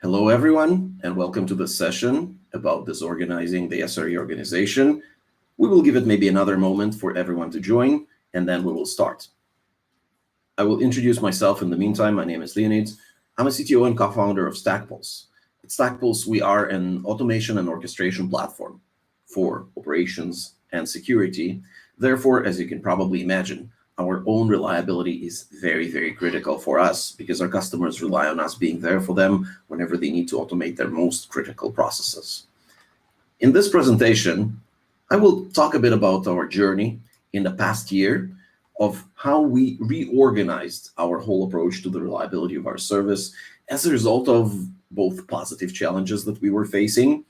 Hello, everyone, and welcome to this session about disorganizing the SRE organization. We will give it maybe another moment for everyone to join, and then we will start. I will introduce myself in the meantime. My name is Leonid. I'm a CTO and co-founder of Stackpulse. At Stackpulse, we are an automation and orchestration platform for operations and security. Therefore, as you can probably imagine, our own reliability is very, very critical for us because our customers rely on us being there for them whenever they need to automate their most critical processes. In this presentation, I will talk a bit about our journey in the past year of how we reorganized our whole approach to the reliability of our service as a result of both positive challenges that we were facing.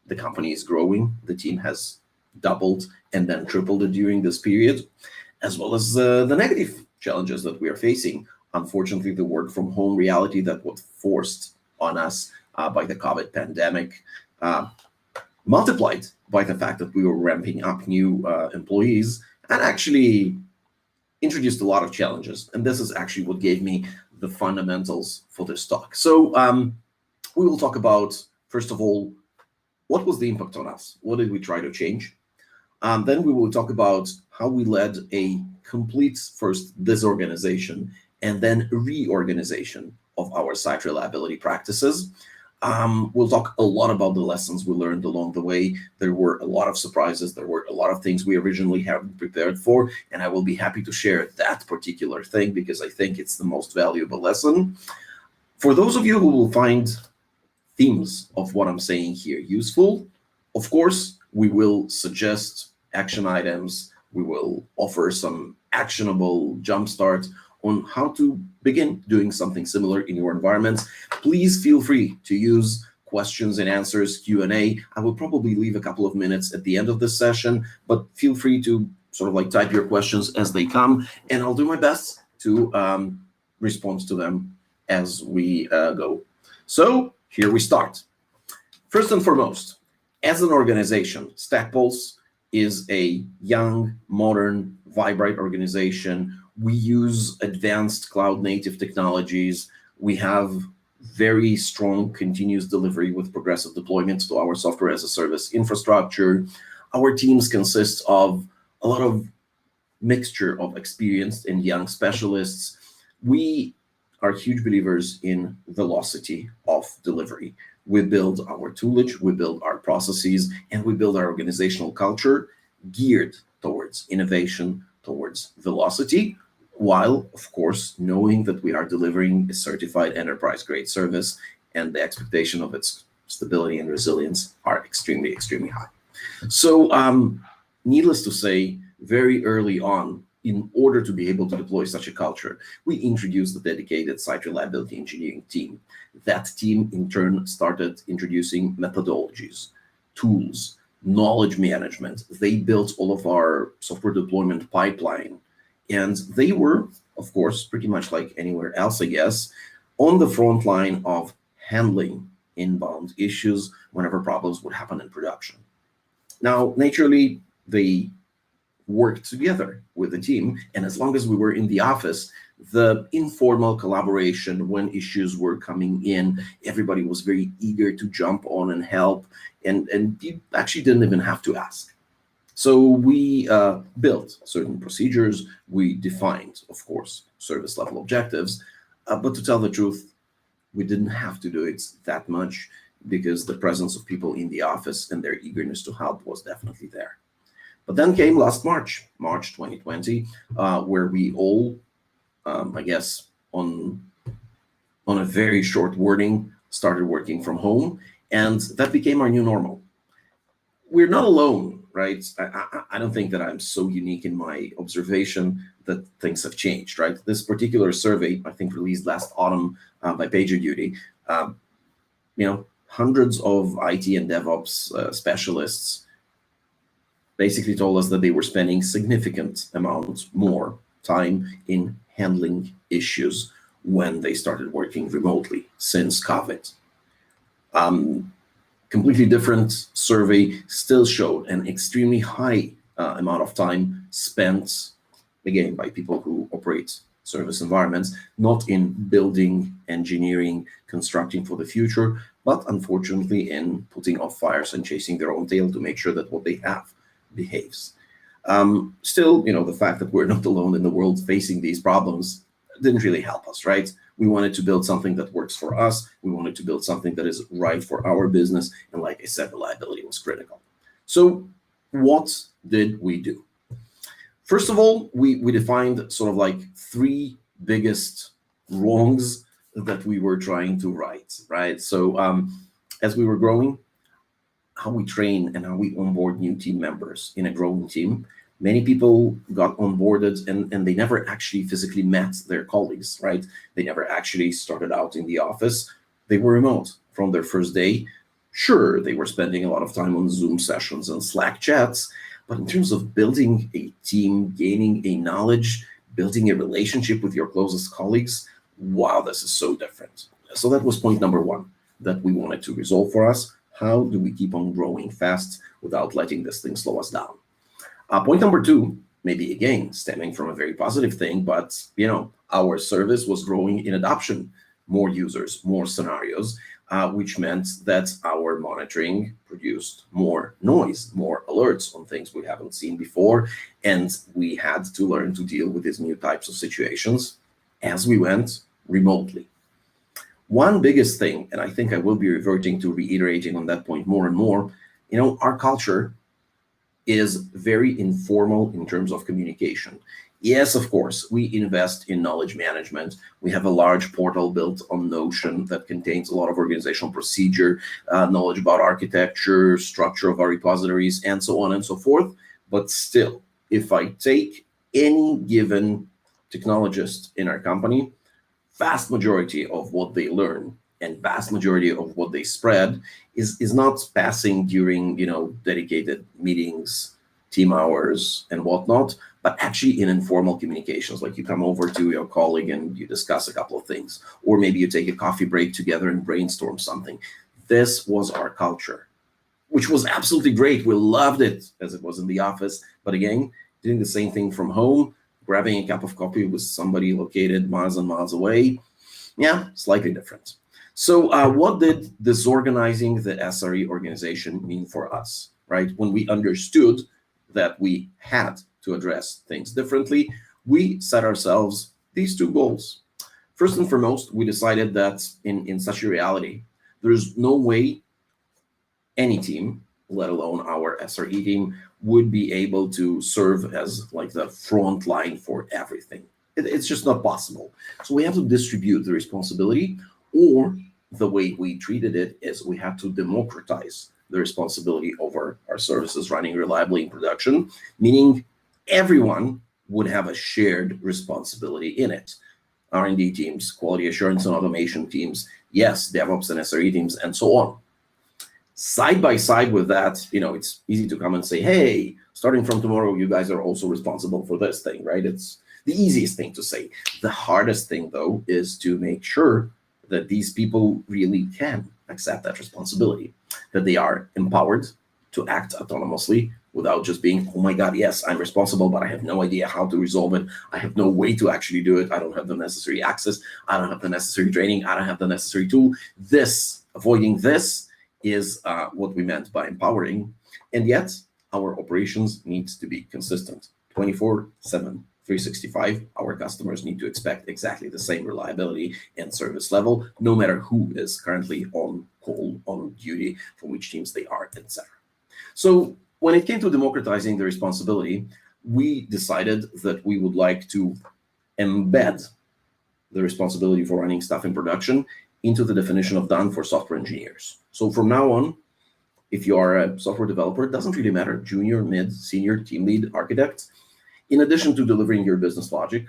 The company is growing, the team has doubled and then tripled during this period, as well as the negative challenges that we are facing. Unfortunately, the work from home reality that was forced on us by the COVID pandemic, multiplied by the fact that we were ramping up new employees and actually introduced a lot of challenges. And this is actually what gave me the fundamentals for this talk. So we will talk about, first of all, what was the impact on us? What did we try to change? Then we will talk about how we led a complete first disorganization and then reorganization of our site reliability practices. We'll talk a lot about the lessons we learned along the way. There were a lot of surprises. There were a lot of things we originally hadn't prepared for, and I will be happy to share that particular thing because I think it's the most valuable lesson. For those of you who will find themes of what I'm saying here useful, of course, we will suggest action items. We will offer some actionable jumpstart on how to begin doing something similar in your environments. Please feel free to use questions and answers, Q&A. I will probably leave a couple of minutes at the end of this session, but feel free to sort of like type your questions as they come, and I'll do my best to respond to them as we go. So here we start. First and foremost, as an organization, Stackpulse is a young, modern, vibrant organization. We use advanced cloud-native technologies. We have very strong continuous delivery with progressive deployments to our software as a service infrastructure. Our teams consist of a lot of mixture of experienced and young specialists. We are huge believers in velocity of delivery. We build our toolage, we build our processes, and we build our organizational culture geared towards innovation, towards velocity, while, of course, knowing that we are delivering a certified enterprise-grade service and the expectation of its stability and resilience are extremely, extremely high. So needless to say, very early on, in order to be able to deploy such a culture, we introduced a dedicated site reliability engineering team. That team, in turn, started introducing methodologies, tools, knowledge management. They built all of our software deployment pipeline. And they were, of course, pretty much like anywhere else, I guess, on the front line of handling inbound issues whenever problems would happen in production. Now, naturally, they worked together with the team. And as long as we were in the office, the informal collaboration when issues were coming in, everybody was very eager to jump on and help. And you actually didn't even have to ask. So we built certain procedures. We defined, of course, service level objectives. But to tell the truth, we didn't have to do it that much because the presence of people in the office and their eagerness to help was definitely there. But then came last March 2020, where we all, I guess, on a very short warning, started working from home, and that became our new normal. We're not alone, right? I don't think that I'm so unique in my observation that things have changed, right? This particular survey, I think, released last autumn by PagerDuty, hundreds of IT and DevOps specialists basically told us that they were spending significant amounts more time in handling issues when they started working remotely since COVID. Completely different survey still showed an extremely high amount of time spent, again, by people who operate service environments, not in building, engineering, constructing for the future, but unfortunately in putting off fires and chasing their own tail to make sure that what they have behaves. Still, the fact that we're not alone in the world facing these problems didn't really help us, right? We wanted to build something that works for us. We wanted to build something that is right for our business. And like I said, reliability was critical. So what did we do? First of all, we defined sort of like 3 biggest wrongs that we were trying to right? So as we were growing, how we train and how we onboard new team members in a growing team. Many people got onboarded and they never actually physically met their colleagues, right? They never actually started out in the office. They were remote from their first day. Sure, they were spending a lot of time on Zoom sessions and Slack chats, but in terms of building a team, gaining a knowledge, building a relationship with your closest colleagues, wow, this is so different. So that was point number 1 that we wanted to resolve for us. How do we keep on growing fast without letting this thing slow us down? Point number 2, maybe again, stemming from a very positive thing, but our service was growing in adoption, more users, more scenarios, which meant that our monitoring produced more noise, more alerts on things we haven't seen before. And we had to learn to deal with these new types of situations as we went remotely. One biggest thing, and I think I will be reverting to reiterating on that point more and more, our culture is very informal in terms of communication. Yes, of course, we invest in knowledge management. We have a large portal built on Notion that contains a lot of organizational procedure, knowledge about architecture, structure of our repositories, and so on and so forth. But still, if I take any given technologist in our company, vast majority of what they learn and vast majority of what they spread is not passing during dedicated meetings, team hours, and whatnot, but actually in informal communications. Like you come over to your colleague and you discuss a couple of things, or maybe you take a coffee break together and brainstorm something. This was our culture, which was absolutely great. We loved it as it was in the office, but again, doing the same thing from home, grabbing a cup of coffee with somebody located miles and miles away, slightly different. So what did disorganizing the SRE organization mean for us, right? When we understood that we had to address things differently, we set ourselves these 2 goals. First and foremost, we decided that in such a reality, there's no way any team, let alone our SRE team, would be able to serve as like the front line for everything. It's just not possible. So we have to distribute the responsibility, or the way we treated it is we have to democratize the responsibility over our services running reliably in production, meaning everyone would have a shared responsibility in it. R&D teams, quality assurance and automation teams, yes, DevOps and SRE teams, and so on. Side by side with that, it's easy to come and say, hey, starting from tomorrow, you guys are also responsible for this thing, right? It's the easiest thing to say. The hardest thing, though, is to make sure that these people really can accept that responsibility, that they are empowered to act autonomously without just being, oh my God, yes, I'm responsible, but I have no idea how to resolve it. I have no way to actually do it. I don't have the necessary access. I don't have the necessary training. I don't have the necessary tool. Avoiding this is what we meant by empowering. And yet our operations needs to be consistent. 24/7, 365, our customers need to expect exactly the same reliability and service level, no matter who is currently on call, on duty, for which teams they are, etc. So when it came to democratizing the responsibility, we decided that we would like to embed the responsibility for running stuff in production into the definition of done for software engineers. So from now on, if you are a software developer, it doesn't really matter, junior, mid, senior, team lead, architect. In addition to delivering your business logic,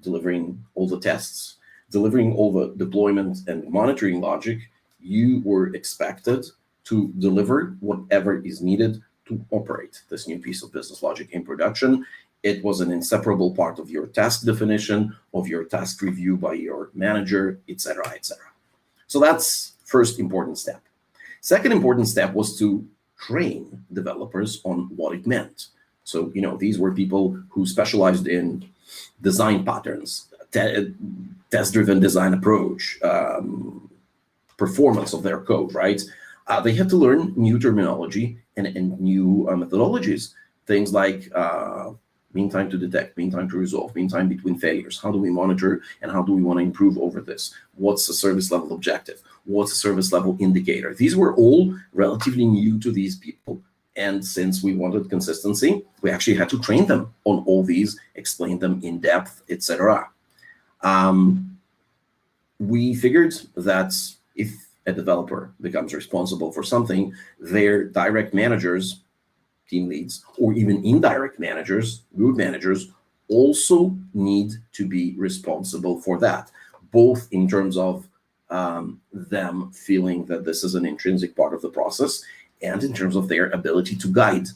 delivering all the tests, delivering all the deployment and monitoring logic, you were expected to deliver whatever is needed to operate this new piece of business logic in production. It was an inseparable part of your task definition, of your task review by your manager, etc., etc. So that's first important step. Second important step was to train developers on what it meant. So, these were people who specialized in design patterns, test-driven design approach, performance of their code, right? They had to learn new terminology and new methodologies, things like mean time to detect, mean time to resolve, mean time between failures. How do we monitor and how do we want to improve over this? What's the service level objective? What's the service level indicator? These were all relatively new to these people. And since we wanted consistency, we actually had to train them on all these, explain them in depth, etc. We figured that if a developer becomes responsible for something, their direct managers, team leads, or even indirect managers, group managers, also need to be responsible for that, both in terms of them feeling that this is an intrinsic part of the process, and in terms of their ability to guide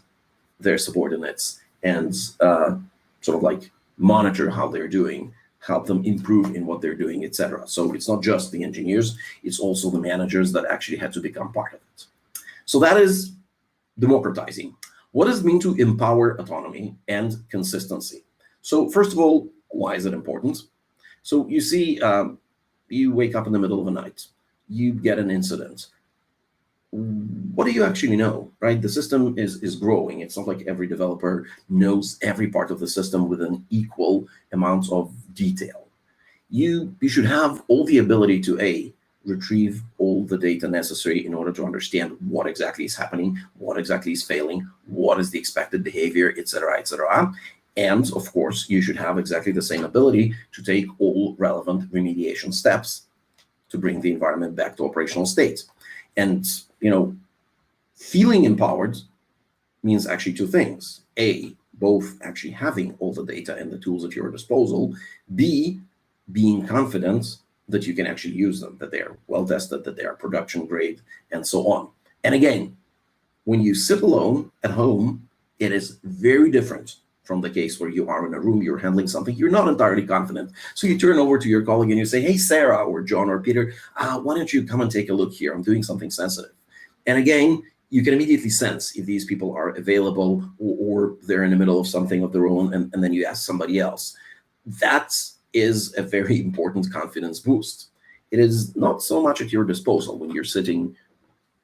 their subordinates and sort of like monitor how they're doing, help them improve in what they're doing, etc. So it's not just the engineers, it's also the managers that actually had to become part of it. So that is democratizing. What does it mean to empower autonomy and consistency? So first of all, why is it important? So you see, you wake up in the middle of the night, you get an incident. What do you actually know, right? The system is growing. It's not like every developer knows every part of the system with an equal amount of detail. You should have all the ability to retrieve all the data necessary in order to understand what exactly is happening, what exactly is failing, what is the expected behavior, etc., etc. And of course, you should have exactly the same ability to take all relevant remediation steps to bring the environment back to operational state. And feeling empowered means actually two things. A, both actually having all the data and the tools at your disposal. B, being confident that you can actually use them, that they are well tested, that they are production grade, and so on. And again, when you sit alone at home, it is very different from the case where you are in a room, you're handling something, you're not entirely confident. So you turn over to your colleague and you say, hey, Sarah, or John, or Peter, why don't you come and take a look here? I'm doing something sensitive. And again, you can immediately sense if these people are available or they're in the middle of something of their own, and then you ask somebody else. That is a very important confidence boost. It is not so much at your disposal when you're sitting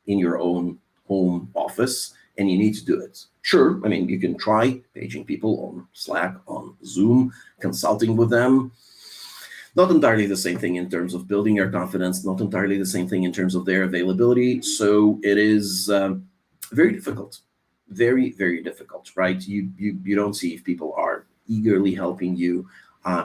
in your own home office and you need to do it. Sure, I mean, you can try paging people on Slack, on Zoom, consulting with them. Not entirely the same thing in terms of building your confidence, not entirely the same thing in terms of their availability. So it is very difficult, very, very difficult, right? You don't see if people are eagerly helping you.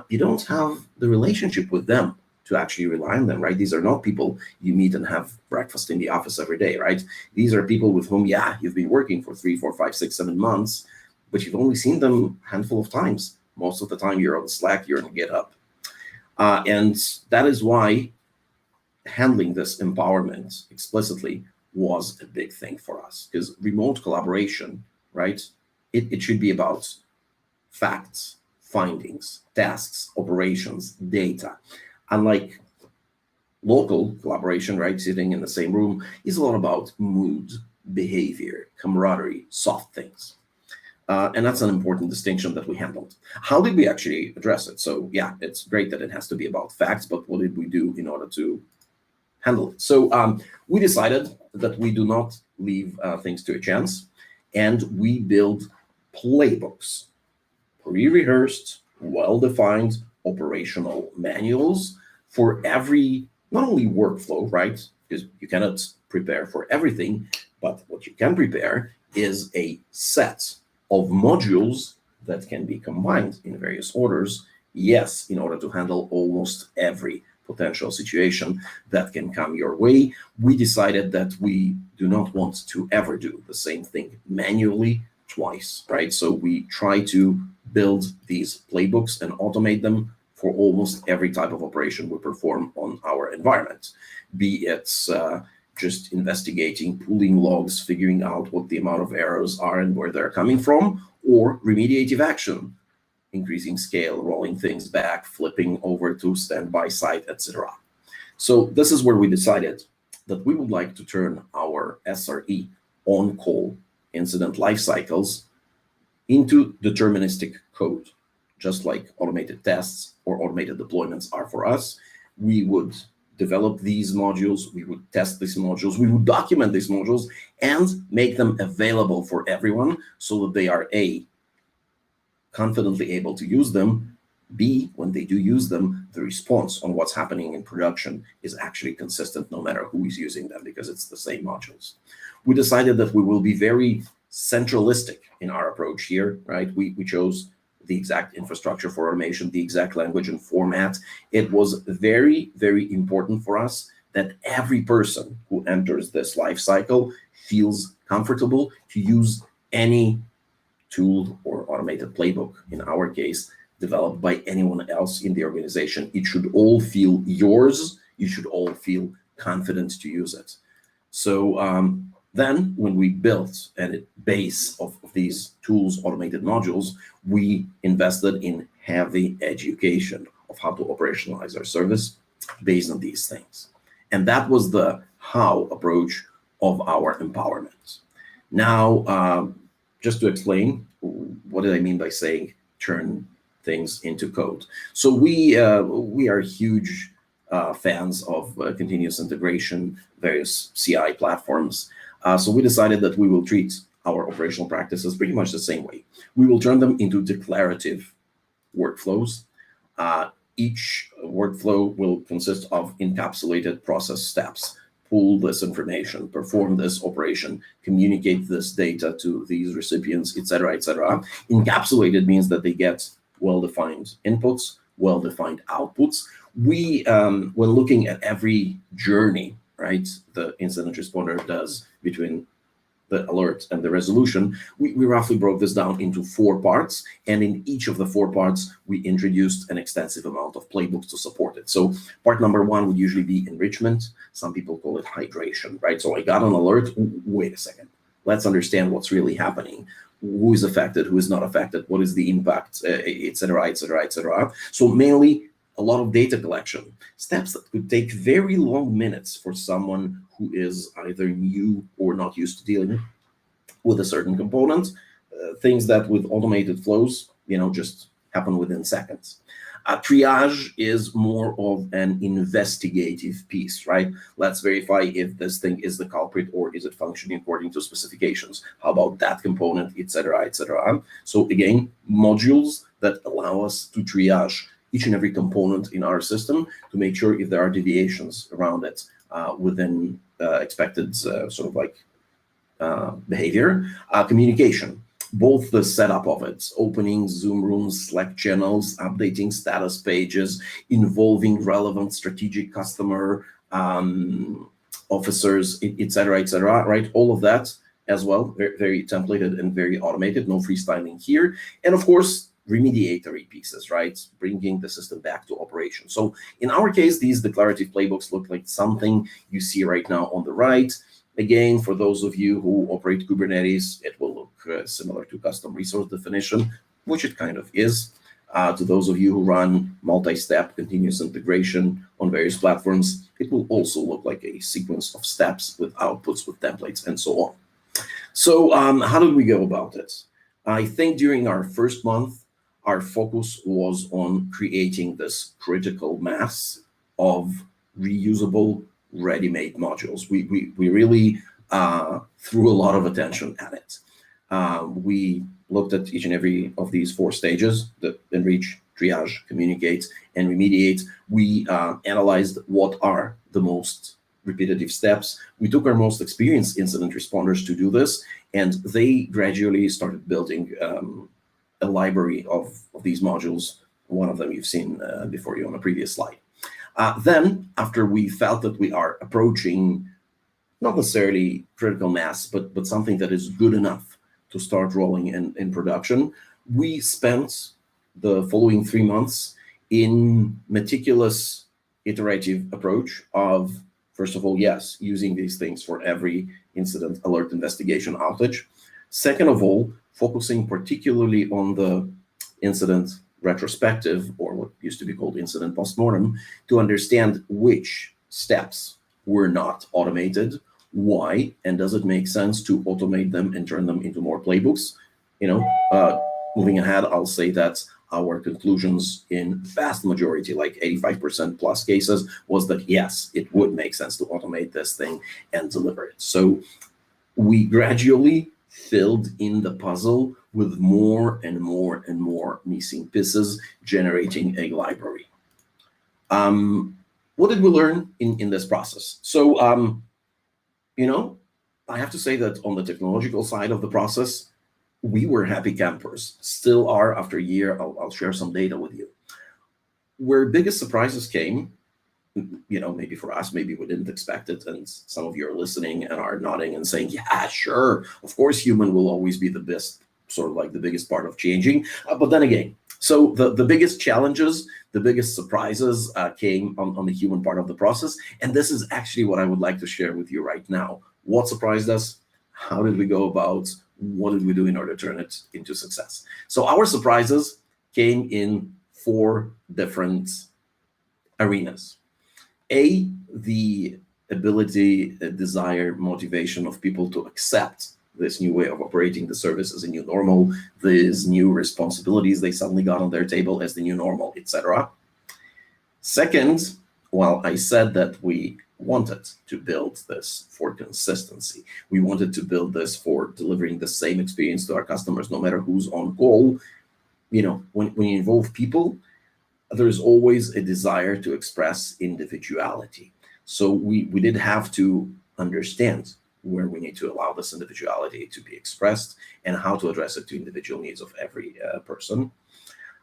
You don't have the relationship with them to actually rely on them, right? These are not people you meet and have breakfast in the office every day, right? These are people with whom, yeah, you've been working for 3, 4, 5, 6, 7 months, but you've only seen them a handful of times. Most of the time you're on Slack, you're on GitHub. And that is why handling this empowerment explicitly was a big thing for us, because remote collaboration, right? It should be about facts, findings, tasks, operations, data. Unlike local collaboration, right, sitting in the same room, is a lot about mood, behavior, camaraderie, soft things. And that's an important distinction that we handled. How did we actually address it? So yeah, it's great that it has to be about facts, but what did we do in order to handle it? So we decided that we do not leave things to a chance, and we build playbooks, pre-rehearsed, well-defined operational manuals for every, not only workflow, right? Because you cannot prepare for everything, but what you can prepare is a set of modules that can be combined in various orders, yes, in order to handle almost every potential situation that can come your way. We decided that we do not want to ever do the same thing manually twice, right? So we try to build these playbooks and automate them for almost every type of operation we perform on our environment, be it just investigating, pulling logs, figuring out what the amount of errors are and where they're coming from, or remediative action, increasing scale, rolling things back, flipping over to standby site, etc. So this is where we decided that we would like to turn our SRE on-call incident life cycles into deterministic code, just like automated tests or automated deployments are for us. We would develop these modules, we would test these modules, we would document these modules and make them available for everyone so that they are A, confidently able to use them, B, when they do use them, the response on what's happening in production is actually consistent no matter who is using them, because it's the same modules. We decided that we will be very centralistic in our approach here, right? We chose the exact infrastructure for automation, the exact language and format. It was very, very important for us that every person who enters this life cycle feels comfortable to use any tool or automated playbook, in our case, developed by anyone else in the organization. It should all feel yours. You should all feel confident to use it. So then when we built a base of these tools, automated modules, we invested in heavy education of how to operationalize our service based on these things. And that was the how approach of our empowerment. Now, just to explain, what did I mean by saying turn things into code? So we are huge fans of continuous integration, various CI platforms. So we decided that we will treat our operational practices pretty much the same way. We will turn them into declarative workflows. Each workflow will consist of encapsulated process steps. Pull this information, perform this operation, communicate this data to these recipients, etc., etc. Encapsulated means that they get well-defined inputs, well-defined outputs. We, when looking at every journey, right, the incident responder does between the alert and the resolution, we roughly broke this down into 4 parts. And in each of the 4 parts, we introduced an extensive amount of playbooks to support it. So part number 1 would usually be enrichment. Some people call it hydration, right? So I got an alert. Wait a second. Let's understand what's really happening. Who is affected? Who is not affected? What is the impact, et cetera, et cetera, et cetera. So mainly a lot of data collection, steps that could take very long minutes for someone who is either new or not used to dealing with a certain component, things that with automated flows, just happen within seconds. Triage is more of an investigative piece, right? Let's verify if this thing is the culprit or is it functioning according to specifications. How about that component, et cetera, et cetera. So again, modules that allow us to triage each and every component in our system to make sure if there are deviations around it within expected behavior. Communication, both the setup of it, opening Zoom rooms, Slack channels, updating status pages, involving relevant strategic customer officers, et cetera, right? All of that as well, very, very templated and very automated, no freestyling here. And of course, remediatory pieces, right? Bringing the system back to operation. So in our case, these declarative playbooks look like something you see right now on the right. Again, for those of you who operate Kubernetes, it will look similar to custom resource definition, which it kind of is. To those of you who run multi-step continuous integration on various platforms, it will also look like a sequence of steps with outputs, with templates, and so on. So how did we go about it? I think during our first month, our focus was on creating this critical mass of reusable, ready-made modules. We really threw a lot of attention at it. We looked at each and every of these 4 stages: the enrich, triage, communicate, and remediate. We analyzed what are the most repetitive steps. We took our most experienced incident responders to do this, and they gradually started building a library of these modules. One of them you've seen before you on a previous slide. Then, after we felt that we are approaching not necessarily critical mass, but something that is good enough to start rolling in production, we spent the following 3 months in meticulous iterative approach of, first of all, yes, using these things for every incident, alert, investigation, outage. Second of all, focusing particularly on the incident retrospective, or what used to be called incident postmortem, to understand which steps were not automated, why, and does it make sense to automate them and turn them into more playbooks. Moving ahead, I'll say that our conclusions in vast majority, like 85% plus cases, was that yes, it would make sense to automate this thing and deliver it. So we gradually filled in the puzzle with more and more and more missing pieces, generating a library. What did we learn in this process? So, I have to say that on the technological side of the process, we were happy campers, still are after a year. I'll share some data with you. Where biggest surprises came, maybe for us, maybe we didn't expect it, and some of you are listening and are nodding and saying, yeah, sure, of course, human will always be the best, sort of like the biggest part of changing. But then again, so the biggest challenges, the biggest surprises came on the human part of the process. And this is actually what I would like to share with you right now. What surprised us? How did we go about? What did we do in order to turn it into success? So our surprises came in 4 different arenas. A, the ability, desire, motivation of people to accept this new way of operating the service as a new normal, these new responsibilities they suddenly got on their table as the new normal, etc. Second, while I said that we wanted to build this for consistency, we wanted to build this for delivering the same experience to our customers, no matter who's on call. When you involve people, there's always a desire to express individuality. So we did have to understand where we need to allow this individuality to be expressed and how to address it to individual needs of every person.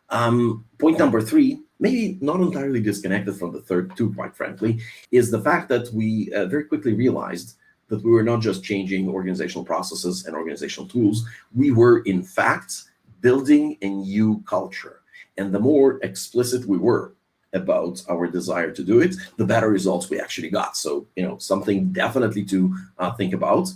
Point number 3, maybe not entirely disconnected from the third 2, quite frankly, is the fact that we very quickly realized that we were not just changing organizational processes and organizational tools, we were in fact building a new culture. And the more explicit we were about our desire to do it, the better results we actually got. So, something definitely to think about.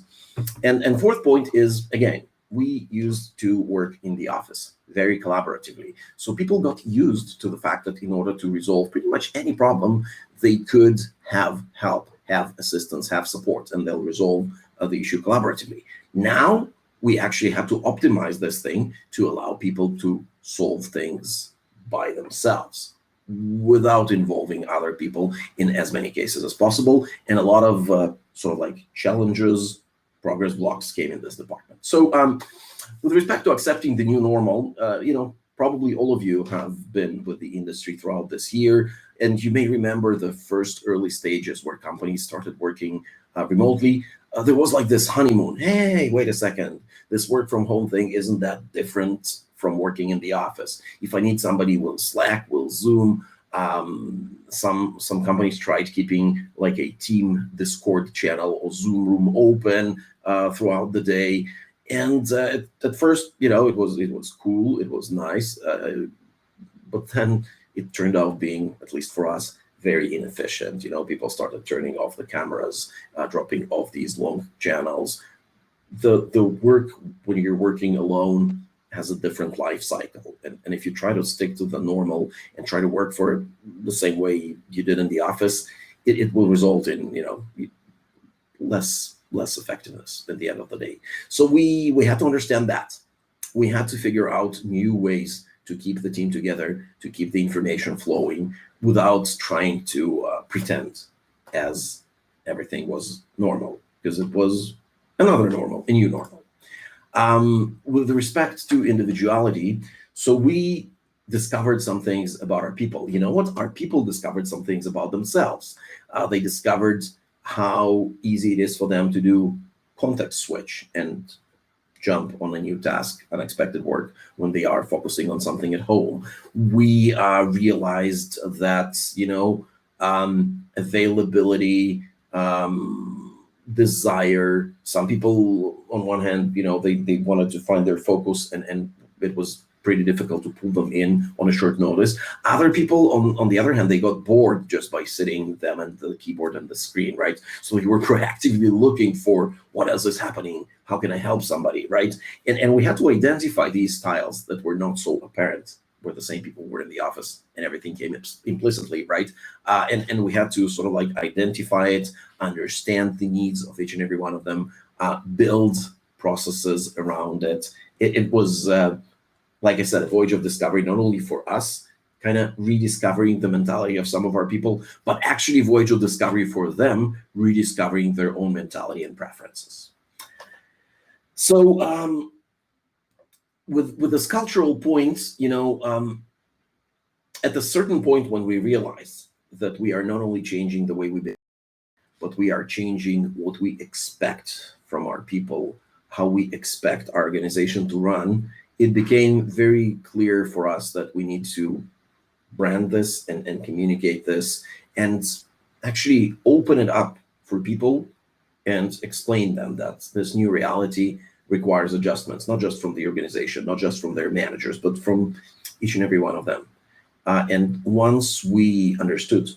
And fourth point is, again, we used to work in the office very collaboratively. So people got used to the fact that in order to resolve pretty much any problem, they could have help, have assistance, have support, and they'll resolve the issue collaboratively. Now, we actually have to optimize this thing to allow people to solve things by themselves without involving other people in as many cases as possible. And a lot of sort of like challenges, progress blocks came in this department. So with respect to accepting the new normal, probably all of you have been with the industry throughout this year, and you may remember the first early stages where companies started working remotely. There was like this honeymoon. Hey, wait a second. This work from home thing isn't that different from working in the office. If I need somebody, we'll Slack, we'll Zoom. Some companies tried keeping like a team Discord channel or Zoom room open throughout the day. And at first, it was cool, it was nice, but then it turned out being, at least for us, very inefficient. People started turning off the cameras, dropping off these long channels. The work when you're working alone has a different life cycle. And if you try to stick to the normal and try to work for it the same way you did in the office, it will result in, less effectiveness at the end of the day. So we had to understand that. We had to figure out new ways to keep the team together, to keep the information flowing without trying to pretend as everything was normal, because it was another normal, a new normal. With respect to individuality, so we discovered some things about our people. You know what? Our people discovered some things about themselves. They discovered how easy it is for them to do context switch and jump on a new task, unexpected work, when they are focusing on something at home. We realized that, availability, desire. Some people, on one hand, they wanted to find their focus, and it was pretty difficult to pull them in on a short notice. Other people, on the other hand, they got bored just by sitting them at the keyboard and the screen, right? So you were proactively looking for what else is happening, how can I help somebody, right? And we had to identify these styles that were not so apparent, where the same people were in the office and everything came implicitly, right? And we had to sort of like identify it, understand the needs of each and every one of them, build processes around it. It was like I said, a voyage of discovery, not only for us, kind of rediscovering the mentality of some of our people, but actually voyage of discovery for them, rediscovering their own mentality and preferences. So with this cultural points, at a certain point when we realize that we are not only changing the way we behave, but we are changing what we expect from our people, how we expect our organization to run, it became very clear for us that we need to brand this and communicate this and actually open it up for people and explain them that this new reality requires adjustments, not just from the organization, not just from their managers, but from each and every one of them. And once we understood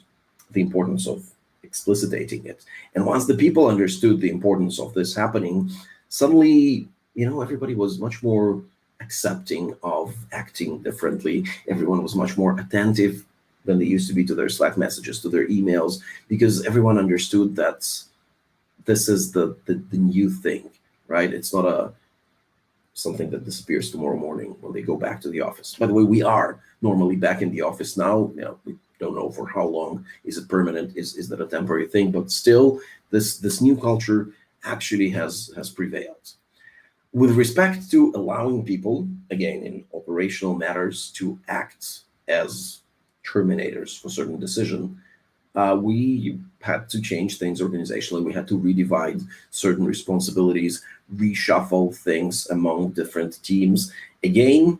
the importance of explicitating it, and once the people understood the importance of this happening, suddenly, everybody was much more accepting of acting differently. Everyone was much more attentive than they used to be to their Slack messages, to their emails, because everyone understood that this is the new thing, right? It's not something that disappears tomorrow morning when they go back to the office. By the way, we are normally back in the office now. We don't know for how long. Is it permanent? Is that a temporary thing? But still, this new culture actually has prevailed. With respect to allowing people, again, in operational matters, to act as terminators for certain decision, we had to change things organizationally. We had to redivide certain responsibilities, reshuffle things among different teams. Again,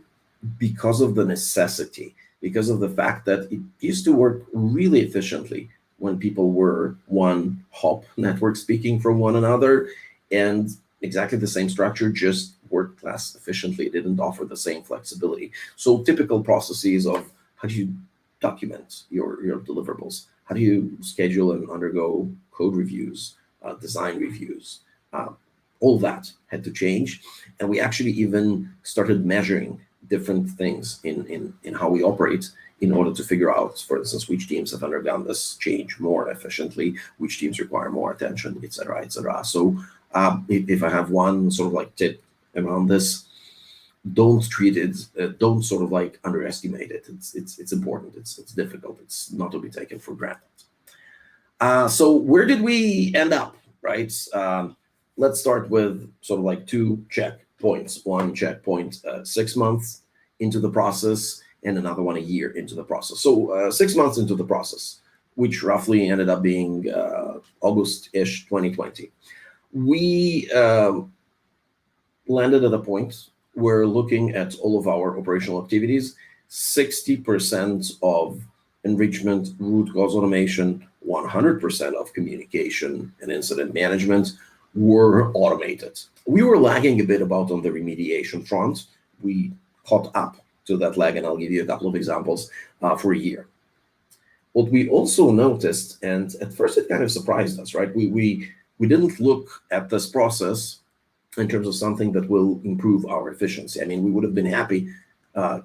because of the necessity, because of the fact that it used to work really efficiently when people were one hop network speaking from one another, and exactly the same structure, just worked less efficiently. It didn't offer the same flexibility. So typical processes of how do you document your deliverables? How do you schedule and undergo code reviews, design reviews? All that had to change. And we actually even started measuring different things in how we operate in order to figure out, for instance, which teams have undergone this change more efficiently, which teams require more attention, et cetera, et cetera. So if I have one sort of like tip around this, don't treat it, don't sort of like underestimate it. It's important. It's difficult. It's not to be taken for granted. So where did we end up, right? Let's start with sort of like 2 checkpoints. One checkpoint 6 months into the process, and another one a year into the process. So 6 months into the process, which roughly ended up being August-ish 2020. We landed at a point where, looking at all of our operational activities, 60% of enrichment, root cause automation, 100% of communication and incident management were automated. We were lagging a bit about on the remediation front. We caught up to that lag, and I'll give you a couple of examples for a year. What we also noticed, and at first it kind of surprised us, right? We didn't look at this process in terms of something that will improve our efficiency. I mean, we would have been happy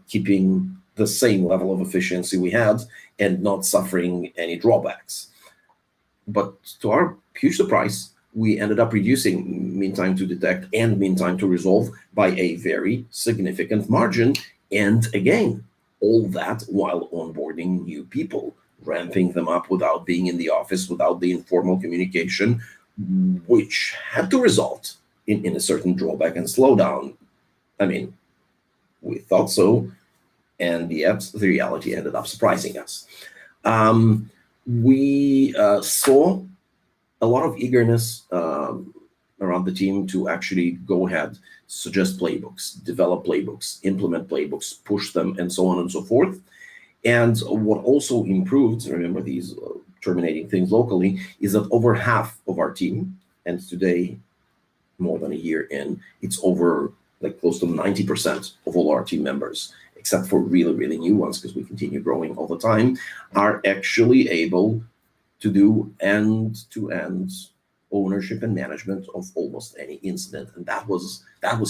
keeping the same level of efficiency we had and not suffering any drawbacks. But to our huge surprise, we ended up reducing mean time to detect and mean time to resolve by a very significant margin. And again, all that while onboarding new people, ramping them up without being in the office, without the informal communication, which had to result in a certain drawback and slowdown. I mean, we thought so, and yet the reality ended up surprising us. We saw a lot of eagerness around the team to actually go ahead, suggest playbooks, develop playbooks, implement playbooks, push them, and so on and so forth. And what also improved, remember these terminating things locally, is that over half of our team, and today, more than a year in, it's over like close to 90% of all our team members, except for really, really new ones, because we continue growing all the time, are actually able to do end-to-end ownership and management of almost any incident. And that was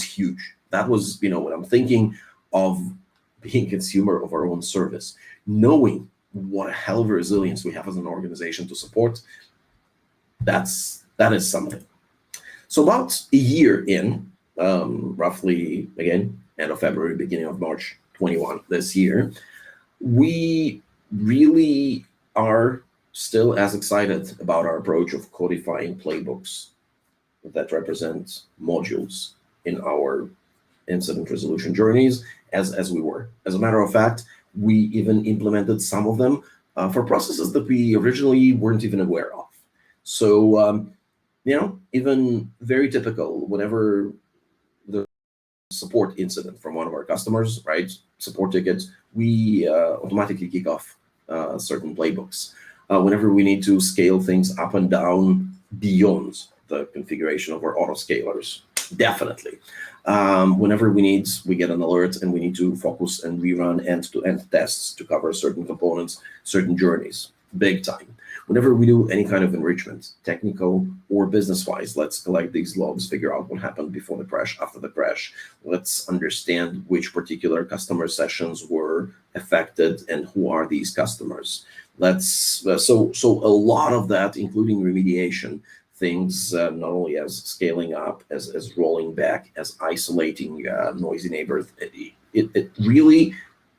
huge. That was, when I'm thinking of being a consumer of our own service, knowing what a hell of a resilience we have as an organization to support, that is something. So about a year in, roughly, again, end of February, beginning of March 21 this year, we really are still as excited about our approach of codifying playbooks that represent modules in our incident resolution journeys as we were. As a matter of fact, we even implemented some of them for processes that we originally weren't even aware of. So, even very typical, whenever the support incident from one of our customers, right, support tickets, we automatically kick off certain playbooks. Whenever we need to scale things up and down beyond the configuration of our autoscalers, definitely. Whenever we get an alert and we need to focus and rerun end-to-end tests to cover certain components, certain journeys, big time. Whenever we do any kind of enrichment, technical or business-wise, let's collect these logs, figure out what happened before the crash, after the crash. Let's understand which particular customer sessions were affected and who are these customers. So a lot of that, including remediation, things not only as scaling up, as rolling back, as isolating noisy neighbors. It really,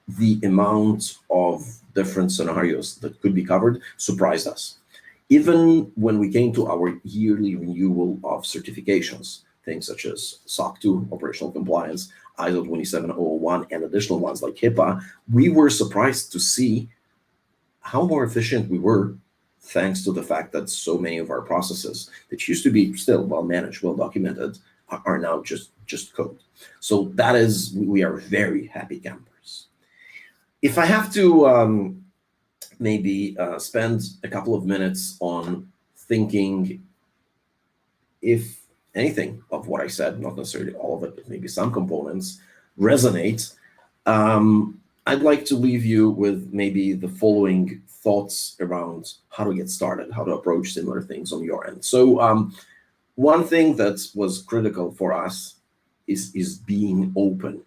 the amount of different scenarios that could be covered surprised us. Even when we came to our yearly renewal of certifications, things such as SOC 2, operational compliance, ISO 27001, and additional ones like HIPAA, we were surprised to see how more efficient we were, thanks to the fact that so many of our processes that used to be still well managed, well documented, are now just code. So that is, we are very happy campers. If I have to maybe spend a couple of minutes on thinking if anything of what I said, not necessarily all of it, but maybe some components resonate, I'd like to leave you with maybe the following thoughts around how to get started, how to approach similar things on your end. So one thing that was critical for us is being open,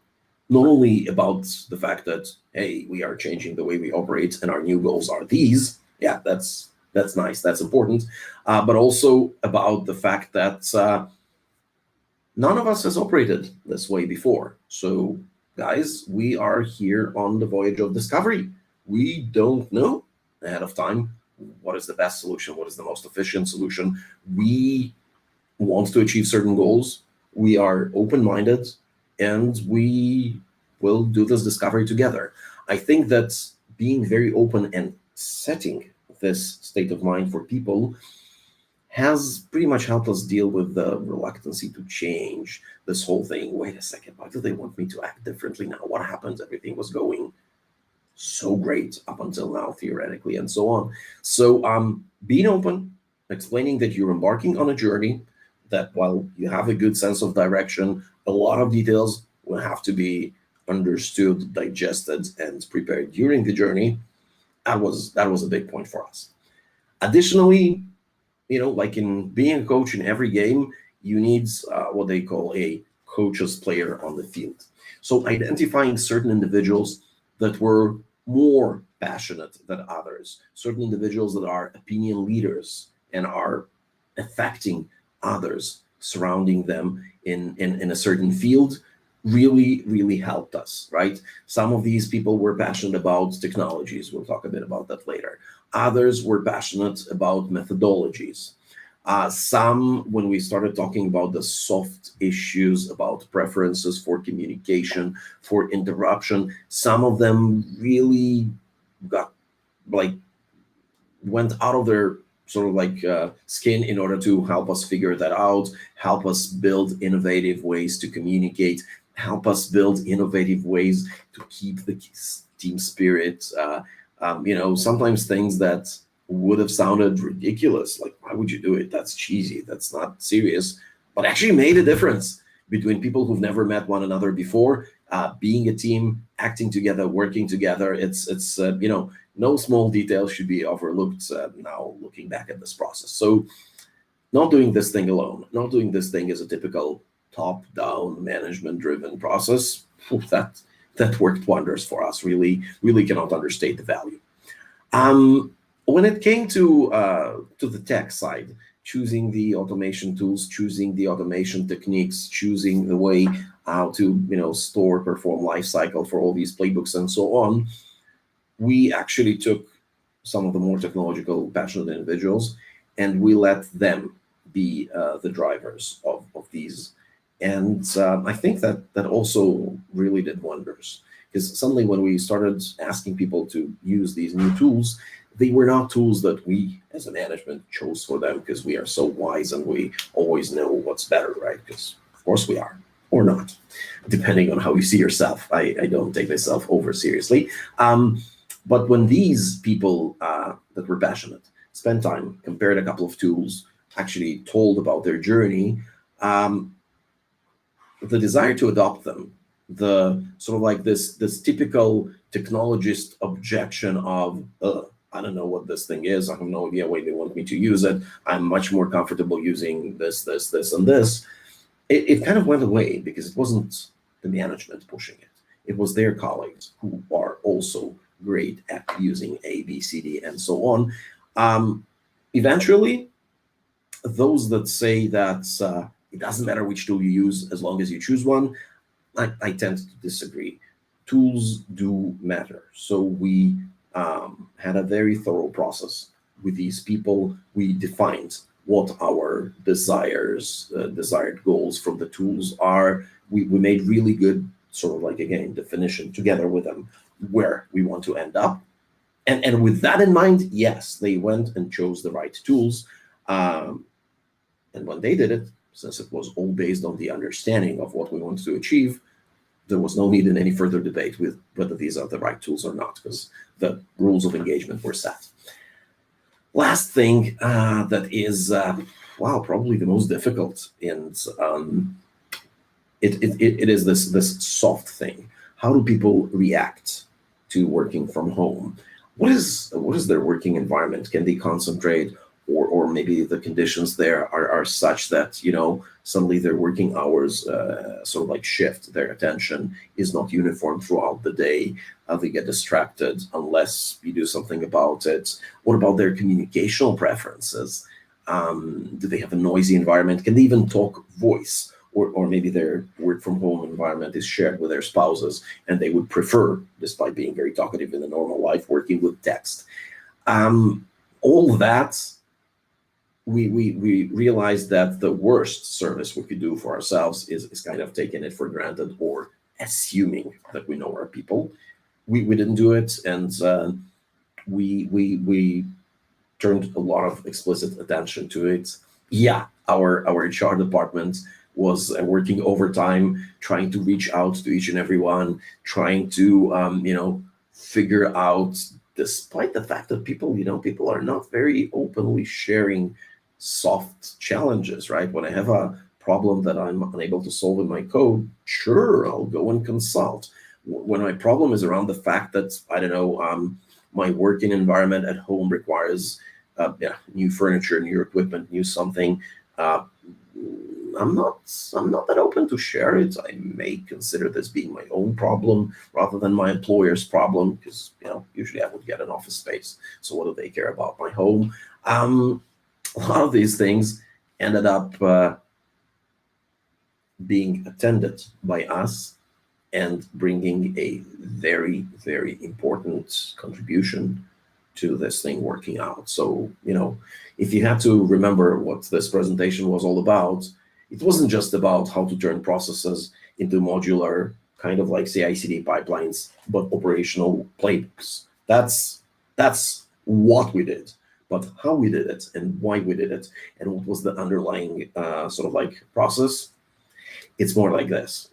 not only about the fact that, hey, we are changing the way we operate and our new goals are these. Yeah, that's nice, that's important. But also about the fact that none of us has operated this way before. So guys, we are here on the voyage of discovery. We don't know ahead of time what is the best solution, what is the most efficient solution. We want to achieve certain goals. We are open-minded, and we will do this discovery together. I think that being very open and setting this state of mind for people has pretty much helped us deal with the reluctancy to change this whole thing. Wait a second, why do they want me to act differently now? What happened? Everything was going so great up until now, theoretically, and so on. So being open, explaining that you're embarking on a journey, that while you have a good sense of direction, a lot of details will have to be understood, digested, and prepared during the journey. That was a big point for us. Additionally, like in being a coach in every game, you need what they call a coaches player on the field. So identifying certain individuals that were more passionate than others, certain individuals that are opinion leaders and are affecting others, surrounding them in a certain field, really helped us, right? Some of these people were passionate about technologies. We'll talk a bit about that later. Others were passionate about methodologies. Some, when we started talking about the soft issues, about preferences for communication, for interruption, some of them really went out of their sort of skin in order to help us figure that out, help us build innovative ways to communicate, help us build innovative ways to keep the team spirit. Sometimes things that would have sounded ridiculous, like, why would you do it? That's cheesy, that's not serious, but actually made a difference between people who've never met one another before, being a team, acting together, working together. It's no small detail should be overlooked now looking back at this process. So not doing this thing alone, not doing this thing as a typical top-down management-driven process, that worked wonders for us. Really cannot understate the value. When it came to the tech side, choosing the automation tools, choosing the automation techniques, choosing the way how to store, perform life cycle for all these playbooks and so on, we actually took some of the more technological, passionate individuals, and we let them be the drivers of these. And I think that also really did wonders, because suddenly when we started asking people to use these new tools, they were not tools that we as a management chose for them because we are so wise and we always know what's better, right? Because of course we are, or not, depending on how you see yourself. I don't take myself over seriously. But when these people that were passionate spent time, compared a couple of tools, actually told about their journey, the desire to adopt them, the sort of like this typical technologist objection of, I don't know what this thing is. I have no idea why they want me to use it. I'm much more comfortable using this, and this. It kind of went away because it wasn't the management pushing it. It was their colleagues who are also great at using A, B, C, D, and so on. Eventually, those that say that it doesn't matter which tool you use as long as you choose one, I tend to disagree. Tools do matter. So we had a very thorough process with these people. We defined what our desired goals from the tools are. We made really good sort of like, again, definition together with them where we want to end up. And with that in mind, yes, they went and chose the right tools. And when they did it, since it was all based on the understanding of what we wanted to achieve, there was no need in any further debate with whether these are the right tools or not, because the rules of engagement were set. Last thing that is, probably the most difficult, and it is this soft thing. How do people react to working from home? What is their working environment? Can they concentrate? Or maybe the conditions there are such that suddenly their working hours sort of like shift. Their attention is not uniform throughout the day. They get distracted unless you do something about it. What about their communicational preferences? Do they have a noisy environment? Can they even talk voice? Or maybe their work from home environment is shared with their spouses and they would prefer, despite being very talkative in the normal life, working with text. All that, we realized that the worst service we could do for ourselves is kind of taking it for granted or assuming that we know our people. We didn't do it, and we turned a lot of explicit attention to it. Yeah, our HR department was working overtime, trying to reach out to each and everyone, trying to figure out, despite the fact that people are not very openly sharing soft challenges, right? When I have a problem that I'm unable to solve in my code, sure, I'll go and consult. When my problem is around the fact that, I don't know, my working environment at home requires new furniture, new equipment, new something, I'm not that open to share it. I may consider this being my own problem rather than my employer's problem, because usually I would get an office space. So what do they care about my home? A lot of these things ended up being attended by us and bringing a very, very important contribution to this thing working out. So, if you had to remember what this presentation was all about, it wasn't just about how to turn processes into modular, kind of like CI/CD pipelines, but operational playbooks. That's what we did. But how we did it and why we did it and what was the underlying sort of like process, it's more like this.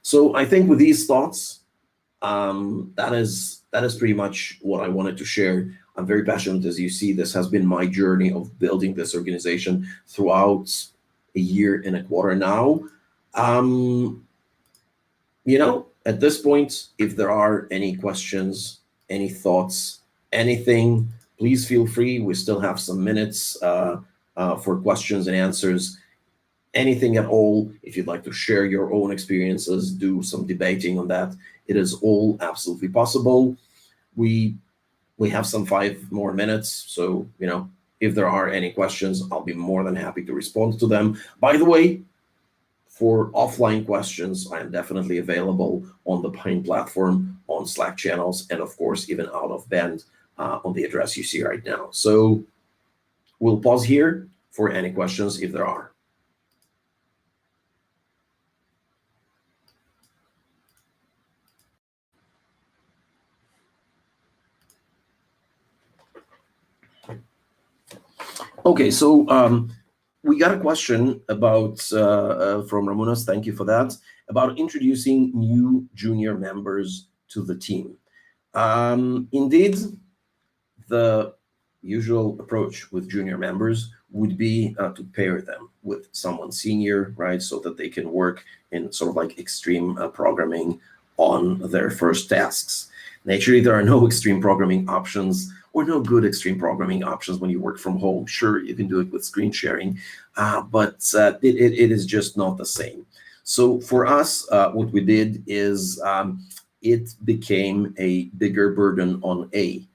So I think with these thoughts, that is pretty much what I wanted to share. I'm very passionate. As you see, this has been my journey of building this organization throughout a year and a quarter now. At this point, if there are any questions, any thoughts, anything, please feel free. We still have some minutes for questions and answers. Anything at all. If you'd like to share your own experiences, do some debating on that, it is all absolutely possible. We have some 5 more minutes, so if there are any questions, I'll be more than happy to respond to them. By the way, For offline questions, I am definitely available on the Pine platform, on Slack channels, and of course, even out of band on the address you see right now. So we'll pause here for any questions if there are. Okay, so we got a question about from Ramonas. Thank you for that. About introducing new junior members to the team. Indeed, the usual approach with junior members would be to pair them with someone senior, right, so that they can work in sort of like extreme programming on their first tasks. Naturally, there are no extreme programming options or no good extreme programming options when you work from home. Sure, you can do it with screen sharing, but it is just not the same. So for us, what we did is it became a bigger burden on A,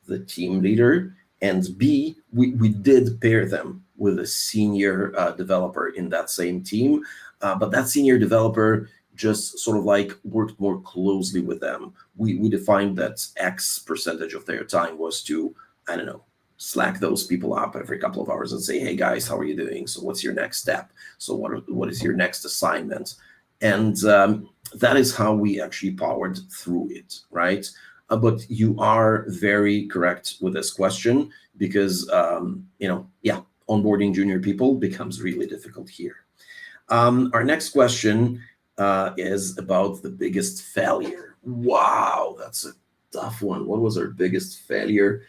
the team leader, and B, we did pair them with a senior developer in that same team, but that senior developer just sort of like worked more closely with them. We defined that X percentage of their time was to, I don't know, Slack those people up every couple of hours and say, hey guys, how are you doing? So what's your next step? So what is your next assignment? And that is how we actually powered through it, right? But you are very correct with this question because, onboarding junior people becomes really difficult here. Our next question is about the biggest failure. Wow, that's a tough one. What was our biggest failure?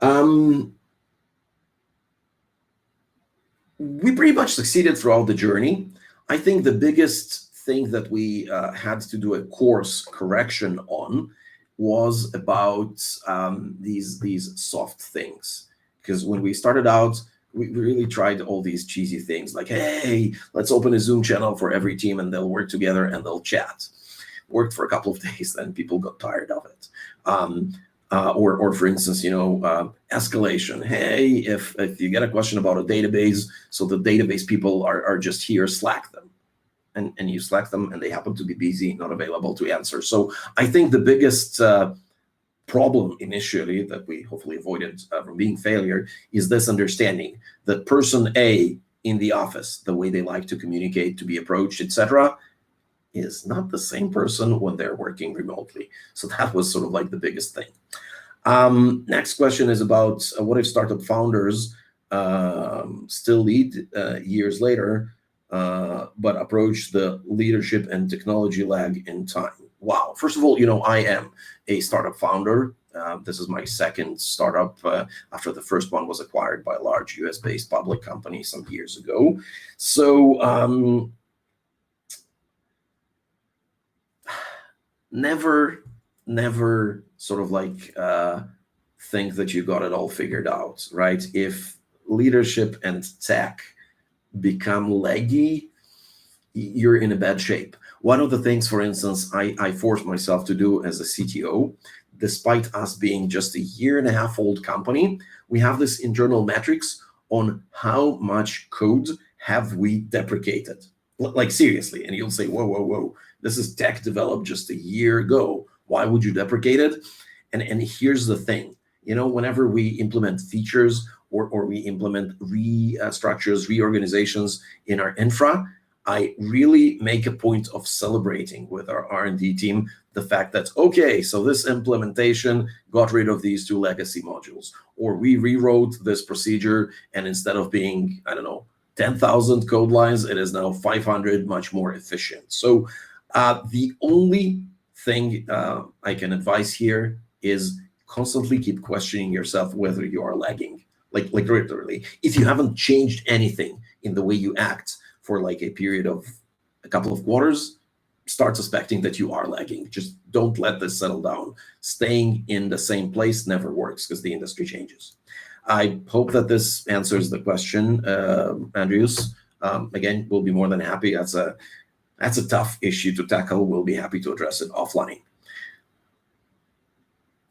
We pretty much succeeded throughout the journey. I think the biggest thing that we had to do a course correction on was about these soft things. Because when we started out, we really tried all these cheesy things like, hey, let's open a Zoom channel for every team and they'll work together and they'll chat. Worked for a couple of days, then people got tired of it. Or for instance, escalation. Hey, if you get a question about a database, so the database people are just here, Slack them. And you Slack them and they happen to be busy, not available to answer. So I think the biggest problem initially that we hopefully avoided from being failure is this understanding that person A in the office, the way they like to communicate, to be approached, etc., is not the same person when they're working remotely. So that was sort of like the biggest thing. Next question is about what if startup founders still lead years later, but approach the leadership and technology lag in time? Wow. First of all, I am a startup founder. This is my second startup after the first one was acquired by a large US-based public company some years ago. So never sort of like think that you got it all figured out, right? If leadership and tech become laggy, you're in a bad shape. One of the things, for instance, I forced myself to do as a CTO, despite us being just a 1.5-year-old company, we have this internal metrics on how much code have we deprecated. Like seriously, and you'll say, whoa, this is tech developed just a year ago. Why would you deprecate it? And here's the thing, whenever we implement features or we implement restructures, reorganizations in our infra, I really make a point of celebrating with our R&D team the fact that, okay, so this implementation got rid of these 2 legacy modules, or we rewrote this procedure, and instead of being, 10,000 code lines, it is now 500, much more efficient. So the only thing I can advise here is constantly keep questioning yourself whether you are lagging. Like literally, if you haven't changed anything in the way you act for like a period of a couple of quarters, start suspecting that you are lagging. Just don't let this settle down. Staying in the same place never works because the industry changes. I hope that this answers the question, Andrews. Again, we'll be more than happy. That's a tough issue to tackle. We'll be happy to address it offline.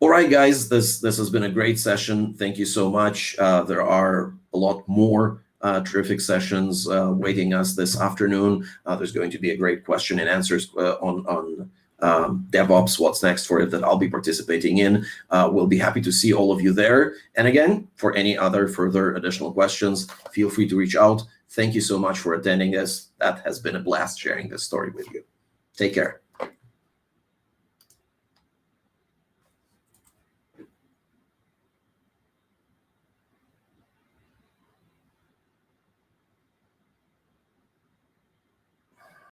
All right, guys, this has been a great session. Thank you so much. There are a lot more terrific sessions waiting us this afternoon. There's going to be a great question and answers on DevOps, what's next for it, that I'll be participating in. We'll be happy to see all of you there. And again, for any other further additional questions, feel free to reach out. Thank you so much for attending this. That has been a blast sharing this story with you. Take care.